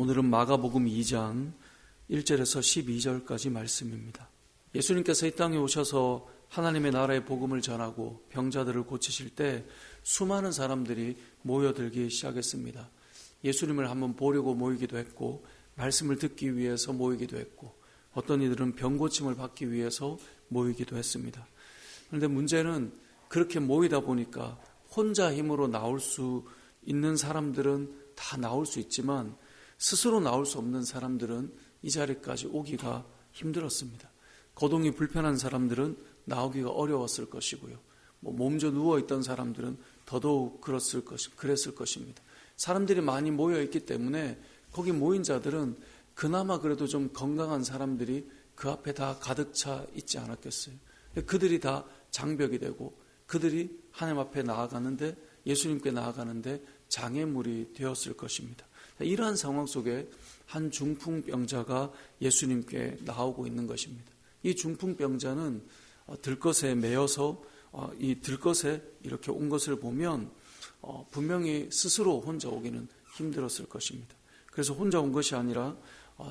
오늘은 마가복음 2장 1절에서 12절까지 말씀입니다. 예수님께서 이 땅에 오셔서 하나님의 나라의 복음을 전하고 병자들을 고치실 때 수많은 사람들이 모여들기 시작했습니다. 예수님을 한번 보려고 모이기도 했고, 말씀을 듣기 위해서 모이기도 했고, 어떤 이들은 병 고침을 받기 위해서 모이기도 했습니다. 그런데 문제는 그렇게 모이다 보니까 혼자 힘으로 나올 수 있는 사람들은 다 나올 수 있지만 스스로 나올 수 없는 사람들은 이 자리까지 오기가 힘들었습니다. 거동이 불편한 사람들은 나오기가 어려웠을 것이고요. 몸져 누워있던 사람들은 더더욱 그랬을 것입니다. 사람들이 많이 모여있기 때문에 거기 모인 자들은 그나마 그래도 좀 건강한 사람들이 그 앞에 다 가득 차 있지 않았겠어요. 그들이 다 장벽이 되고 그들이 하나님 앞에 나아가는데, 예수님께 나아가는데 장애물이 되었을 것입니다. 이러한 상황 속에 한 중풍병자가 예수님께 나오고 있는 것입니다. 이 중풍병자는 들것에 매여서 이 들것에 이렇게 온 것을 보면 분명히 스스로 혼자 오기는 힘들었을 것입니다. 그래서 혼자 온 것이 아니라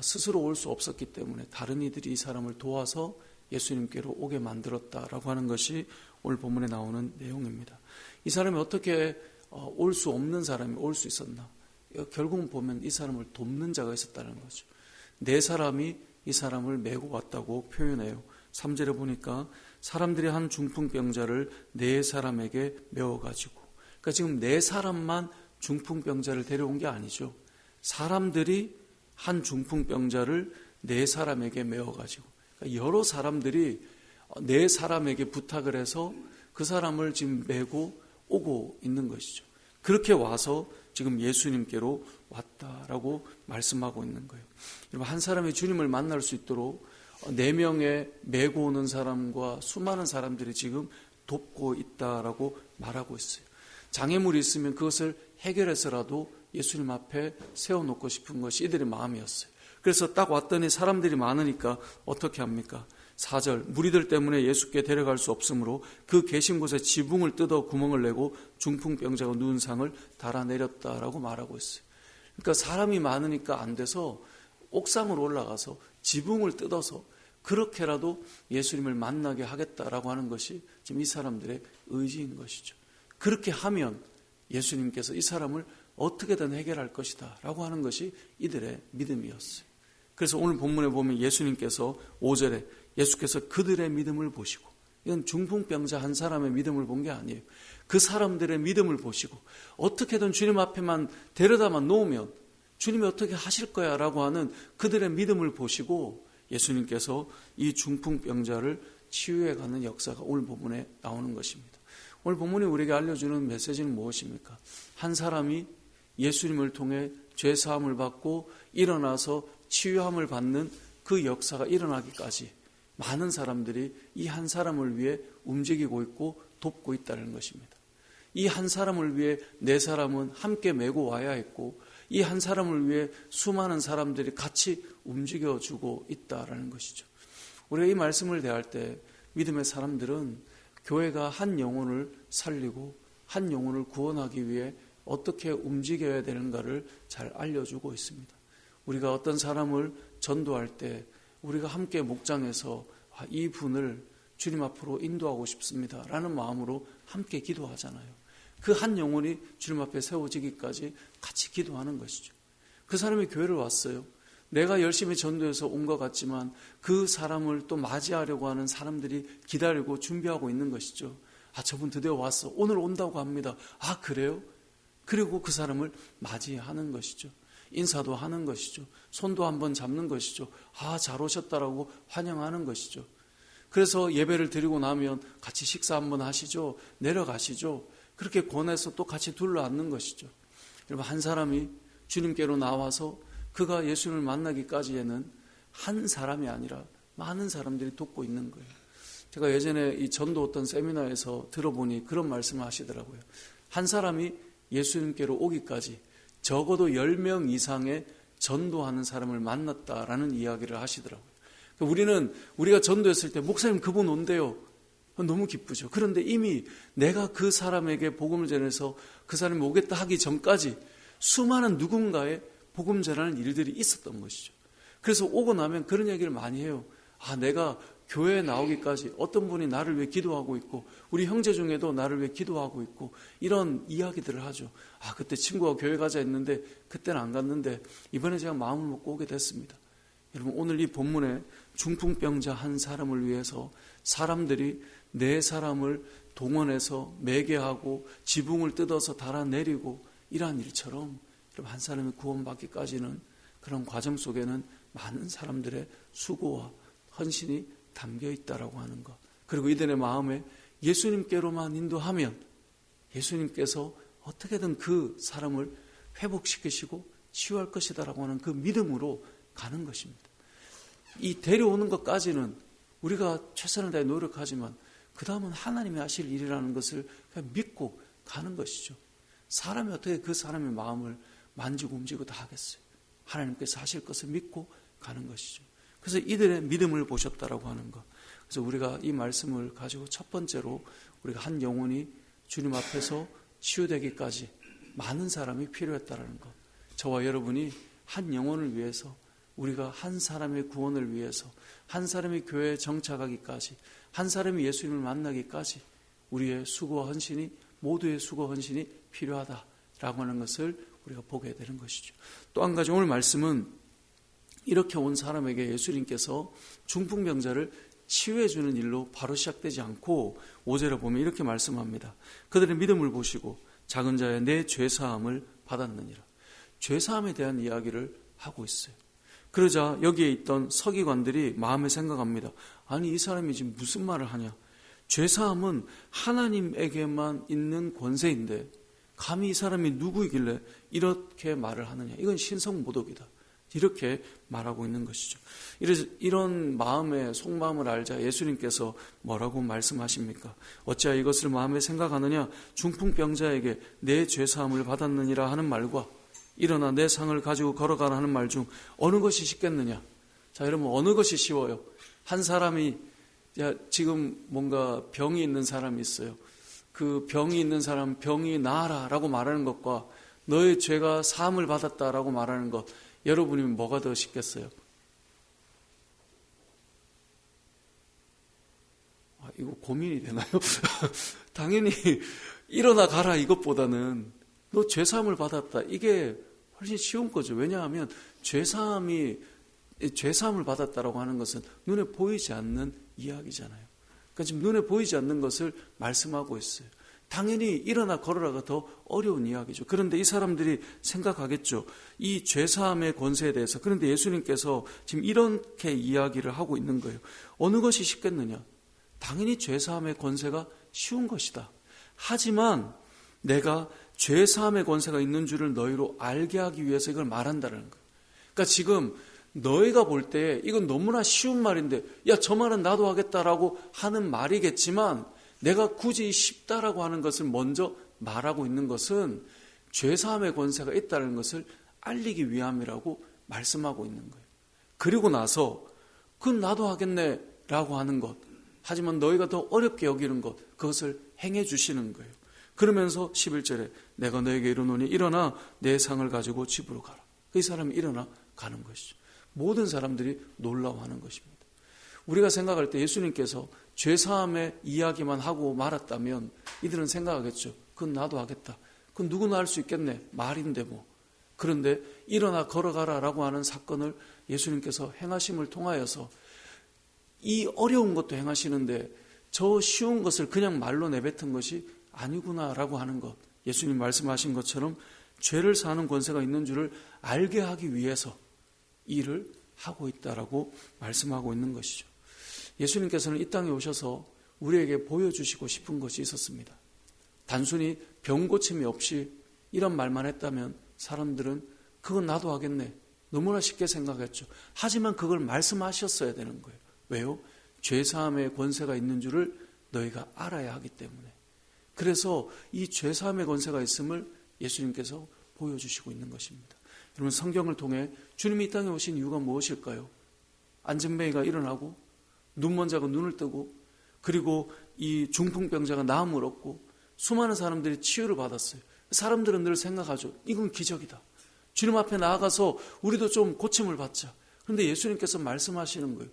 스스로 올 수 없었기 때문에 다른 이들이 이 사람을 도와서 예수님께로 오게 만들었다라고 하는 것이 오늘 본문에 나오는 내용입니다. 이 사람이 어떻게 올 수 없는 사람이 올 수 있었나? 결국은 보면 이 사람을 돕는 자가 있었다는 거죠. 네 사람이 이 사람을 메고 왔다고 표현해요. 3절에 보니까 사람들이 한 중풍병자를 네 사람에게 메워가지고, 그러니까 지금 네 사람만 중풍병자를 데려온 게 아니죠. 사람들이 한 중풍병자를 네 사람에게 메워가지고, 그러니까 여러 사람들이 네 사람에게 부탁을 해서 그 사람을 지금 메고 오고 있는 것이죠. 그렇게 와서 지금 예수님께로 왔다라고 말씀하고 있는 거예요. 여러분, 한 사람이 주님을 만날 수 있도록 4명의 메고 오는 사람과 수많은 사람들이 지금 돕고 있다라고 말하고 있어요. 장애물이 있으면 그것을 해결해서라도 예수님 앞에 세워놓고 싶은 것이 이들의 마음이었어요. 그래서 딱 왔더니 사람들이 많으니까 어떻게 합니까? 4절, 무리들 때문에 예수께 데려갈 수 없으므로 그 계신 곳에 지붕을 뜯어 구멍을 내고 중풍병자가 누운 상을 달아내렸다라고 말하고 있어요. 그러니까 사람이 많으니까 안 돼서 옥상으로 올라가서 지붕을 뜯어서 그렇게라도 예수님을 만나게 하겠다라고 하는 것이 지금 이 사람들의 의지인 것이죠. 그렇게 하면 예수님께서 이 사람을 어떻게든 해결할 것이다 라고 하는 것이 이들의 믿음이었어요. 그래서 오늘 본문에 보면 예수님께서 5절에 예수께서 그들의 믿음을 보시고, 이건 중풍병자 한 사람의 믿음을 본 게 아니에요. 그 사람들의 믿음을 보시고 어떻게든 주님 앞에만 데려다만 놓으면 주님이 어떻게 하실 거야 라고 하는 그들의 믿음을 보시고 예수님께서 이 중풍병자를 치유해가는 역사가 오늘 본문에 나오는 것입니다. 오늘 본문이 우리에게 알려주는 메시지는 무엇입니까? 한 사람이 예수님을 통해 죄사함을 받고 일어나서 치유함을 받는 그 역사가 일어나기까지 많은 사람들이 이 한 사람을 위해 움직이고 있고 돕고 있다는 것입니다. 이 한 사람을 위해 네 사람은 함께 메고 와야 했고, 이 한 사람을 위해 수많은 사람들이 같이 움직여주고 있다는 것이죠. 우리가 이 말씀을 대할 때 믿음의 사람들은 교회가 한 영혼을 살리고 한 영혼을 구원하기 위해 어떻게 움직여야 되는가를 잘 알려주고 있습니다. 우리가 어떤 사람을 전도할 때 우리가 함께 목장에서 이 분을 주님 앞으로 인도하고 싶습니다 라는 마음으로 함께 기도하잖아요. 그 한 영혼이 주님 앞에 세워지기까지 같이 기도하는 것이죠. 그 사람이 교회를 왔어요. 내가 열심히 전도해서 온 것 같지만 그 사람을 또 맞이하려고 하는 사람들이 기다리고 준비하고 있는 것이죠. 저분 드디어 왔어. 오늘 온다고 합니다. 그래요? 그리고 그 사람을 맞이하는 것이죠. 인사도 하는 것이죠. 손도 한번 잡는 것이죠. 잘 오셨다라고 환영하는 것이죠. 그래서 예배를 드리고 나면 같이 식사 한번 하시죠. 내려가시죠. 그렇게 권해서 또 같이 둘러앉는 것이죠. 여러분, 한 사람이 주님께로 나와서 그가 예수님을 만나기까지에는 한 사람이 아니라 많은 사람들이 돕고 있는 거예요. 제가 예전에 이 전도 어떤 세미나에서 들어보니 그런 말씀을 하시더라고요. 한 사람이 예수님께로 오기까지 적어도 10명 이상의 전도하는 사람을 만났다라는 이야기를 하시더라고요. 우리가 전도했을 때 목사님 그분 온대요. 너무 기쁘죠. 그런데 이미 내가 그 사람에게 복음을 전해서 그 사람이 오겠다 하기 전까지 수많은 누군가의 복음 전하는 일들이 있었던 것이죠. 그래서 오고 나면 그런 얘기를 많이 해요. 내가 교회에 나오기까지 어떤 분이 나를 위해 기도하고 있고 우리 형제 중에도 나를 위해 기도하고 있고 이런 이야기들을 하죠. 그때 친구가 교회 가자 했는데 그때는 안 갔는데 이번에 제가 마음을 먹고 오게 됐습니다. 여러분, 오늘 이 본문에 중풍병자 한 사람을 위해서 사람들이 네 사람을 동원해서 매개하고 지붕을 뜯어서 달아내리고 이러한 일처럼 여러분, 한 사람이 구원받기까지는 그런 과정 속에는 많은 사람들의 수고와 헌신이 담겨 있다라고 하는 것. 그리고 이들의 마음에 예수님께로만 인도하면 예수님께서 어떻게든 그 사람을 회복시키시고 치유할 것이다라고 하는 그 믿음으로 가는 것입니다. 이 데려오는 것까지는 우리가 최선을 다해 노력하지만 그 다음은 하나님이 하실 일이라는 것을 그냥 믿고 가는 것이죠. 사람이 어떻게 그 사람의 마음을 만지고 움직이고 다 하겠어요. 하나님께서 하실 것을 믿고 가는 것이죠. 그래서 이들의 믿음을 보셨다라고 하는 것. 그래서 우리가 이 말씀을 가지고 첫 번째로 우리가 한 영혼이 주님 앞에서 치유되기까지 많은 사람이 필요했다라는 것. 저와 여러분이 한 영혼을 위해서, 우리가 한 사람의 구원을 위해서, 한 사람이 교회에 정착하기까지, 한 사람이 예수님을 만나기까지 우리의 수고와 헌신이, 모두의 수고와 헌신이 필요하다라고 하는 것을 우리가 보게 되는 것이죠. 또 한 가지 오늘 말씀은 이렇게 온 사람에게 예수님께서 중풍병자를 치유해 주는 일로 바로 시작되지 않고 5절에 보면 이렇게 말씀합니다. 그들의 믿음을 보시고 작은 자의 내 죄사함을 받았느니라. 죄사함에 대한 이야기를 하고 있어요. 그러자 여기에 있던 서기관들이 마음에 생각합니다. 아니, 이 사람이 지금 무슨 말을 하냐. 죄사함은 하나님에게만 있는 권세인데 감히 이 사람이 누구이길래 이렇게 말을 하느냐. 이건 신성모독이다. 이렇게 말하고 있는 것이죠. 이런 마음의 속마음을 알자 예수님께서 뭐라고 말씀하십니까? 어찌하여 이것을 마음에 생각하느냐? 중풍병자에게 내 죄사함을 받았느니라 하는 말과 일어나 내 상을 가지고 걸어가라 하는 말 중 어느 것이 쉽겠느냐? 자, 여러분, 어느 것이 쉬워요? 한 사람이 지금 뭔가 병이 있는 사람이 있어요. 그 병이 있는 사람, 병이 나아라 라고 말하는 것과 너의 죄가 사함을 받았다라고 말하는 것, 여러분이면 뭐가 더 쉽겠어요? 이거 고민이 되나요? 당연히 일어나 가라 이것보다는 너 죄사함을 받았다, 이게 훨씬 쉬운 거죠. 왜냐하면 죄사함을 받았다라고 하는 것은 눈에 보이지 않는 이야기잖아요. 그러니까 지금 눈에 보이지 않는 것을 말씀하고 있어요. 당연히 일어나 걸어라가 더 어려운 이야기죠. 그런데 이 사람들이 생각하겠죠. 이 죄사함의 권세에 대해서. 그런데 예수님께서 지금 이렇게 이야기를 하고 있는 거예요. 어느 것이 쉽겠느냐? 당연히 죄사함의 권세가 쉬운 것이다. 하지만 내가 죄사함의 권세가 있는 줄을 너희로 알게 하기 위해서 이걸 말한다는 거예요. 그러니까 지금 너희가 볼 때 이건 너무나 쉬운 말인데, 야, 저 말은 나도 하겠다라고 하는 말이겠지만, 내가 굳이 쉽다라고 하는 것을 먼저 말하고 있는 것은 죄사함의 권세가 있다는 것을 알리기 위함이라고 말씀하고 있는 거예요. 그리고 나서 그건 나도 하겠네 라고 하는 것, 하지만 너희가 더 어렵게 여기는 것, 그것을 행해 주시는 거예요. 그러면서 11절에 내가 너에게 이르노니 일어나 내 상을 가지고 집으로 가라. 이 사람이 일어나 가는 것이죠. 모든 사람들이 놀라워하는 것입니다. 우리가 생각할 때 예수님께서 죄사함의 이야기만 하고 말았다면 이들은 생각하겠죠. 그건 나도 하겠다. 그건 누구나 할 수 있겠네. 말인데 뭐. 그런데 일어나 걸어가라라고 하는 사건을 예수님께서 행하심을 통하여서 이 어려운 것도 행하시는데 저 쉬운 것을 그냥 말로 내뱉은 것이 아니구나라고 하는 것. 예수님 말씀하신 것처럼 죄를 사하는 권세가 있는 줄을 알게 하기 위해서 일을 하고 있다라고 말씀하고 있는 것이죠. 예수님께서는 이 땅에 오셔서 우리에게 보여주시고 싶은 것이 있었습니다. 단순히 병 고침이 없이 이런 말만 했다면 사람들은 그건 나도 하겠네, 너무나 쉽게 생각했죠. 하지만 그걸 말씀하셨어야 되는 거예요. 왜요? 죄사함의 권세가 있는 줄을 너희가 알아야 하기 때문에. 그래서 이 죄사함의 권세가 있음을 예수님께서 보여주시고 있는 것입니다. 여러분, 성경을 통해 주님이 이 땅에 오신 이유가 무엇일까요? 안진뱅이가 일어나고 눈먼 자가 눈을 뜨고, 그리고 이 중풍병자가 나음을 얻고 수많은 사람들이 치유를 받았어요. 사람들은 늘 생각하죠. 이건 기적이다. 주님 앞에 나아가서 우리도 좀 고침을 받자. 그런데 예수님께서 말씀하시는 거예요.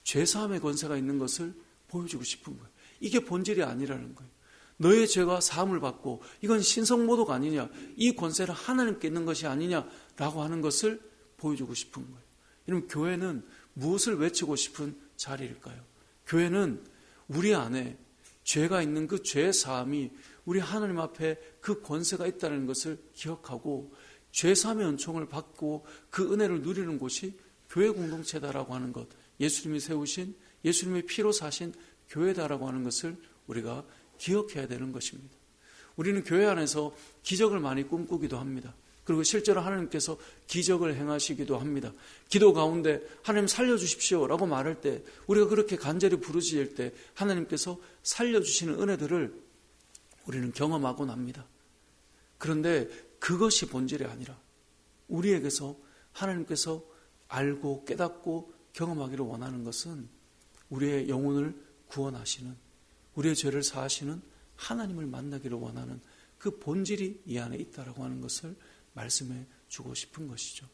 죄사함의 권세가 있는 것을 보여주고 싶은 거예요. 이게 본질이 아니라는 거예요. 너의 죄가 사함을 받고 이건 신성모독 아니냐, 이 권세는 하나님께 있는 것이 아니냐라고 하는 것을 보여주고 싶은 거예요. 여러분, 교회는 무엇을 외치고 싶은 자리일까요? 교회는 우리 안에 죄가 있는 그 죄 사함이 우리 하나님 앞에 그 권세가 있다는 것을 기억하고 죄 사함의 은총을 받고 그 은혜를 누리는 곳이 교회 공동체다라고 하는 것, 예수님이 세우신, 예수님의 피로 사신 교회다라고 하는 것을 우리가 기억해야 되는 것입니다. 우리는 교회 안에서 기적을 많이 꿈꾸기도 합니다. 그리고 실제로 하나님께서 기적을 행하시기도 합니다. 기도 가운데 하나님 살려주십시오 라고 말할 때, 우리가 그렇게 간절히 부르짖을 때 하나님께서 살려주시는 은혜들을 우리는 경험하곤 합니다. 그런데 그것이 본질이 아니라 우리에게서 하나님께서 알고 깨닫고 경험하기를 원하는 것은 우리의 영혼을 구원하시는, 우리의 죄를 사하시는 하나님을 만나기를 원하는 그 본질이 이 안에 있다라고 하는 것을 말씀해 주고 싶은 것이죠.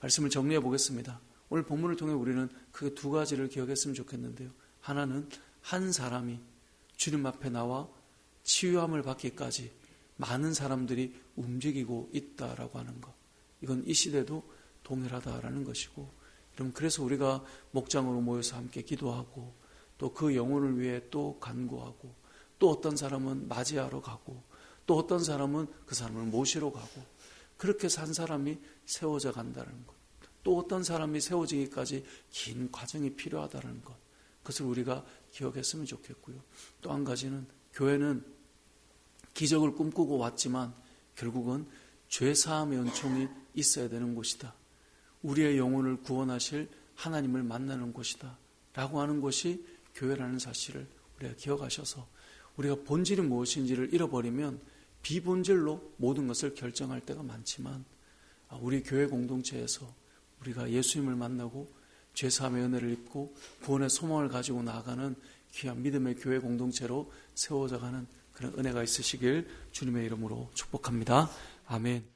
말씀을 정리해 보겠습니다. 오늘 본문을 통해 우리는 크게 두 가지를 기억했으면 좋겠는데요. 하나는 한 사람이 주님 앞에 나와 치유함을 받기까지 많은 사람들이 움직이고 있다라고 하는 것. 이건 이 시대도 동일하다라는 것이고, 여러분, 그래서 우리가 목장으로 모여서 함께 기도하고 또 그 영혼을 위해 또 간구하고, 또 어떤 사람은 맞이하러 가고, 또 어떤 사람은 그 사람을 모시러 가고, 그렇게 해서 한 사람이 세워져 간다는 것, 또 어떤 사람이 세워지기까지 긴 과정이 필요하다는 것, 그것을 우리가 기억했으면 좋겠고요. 또 한 가지는 교회는 기적을 꿈꾸고 왔지만 결국은 죄사함의 은총이 있어야 되는 곳이다. 우리의 영혼을 구원하실 하나님을 만나는 곳이다 라고 하는 것이 교회라는 사실을 우리가 기억하셔서, 우리가 본질이 무엇인지를 잃어버리면 비본질로 모든 것을 결정할 때가 많지만, 우리 교회 공동체에서 우리가 예수님을 만나고 죄사함의 은혜를 입고 구원의 소망을 가지고 나아가는 귀한 믿음의 교회 공동체로 세워져가는 그런 은혜가 있으시길 주님의 이름으로 축복합니다. 아멘.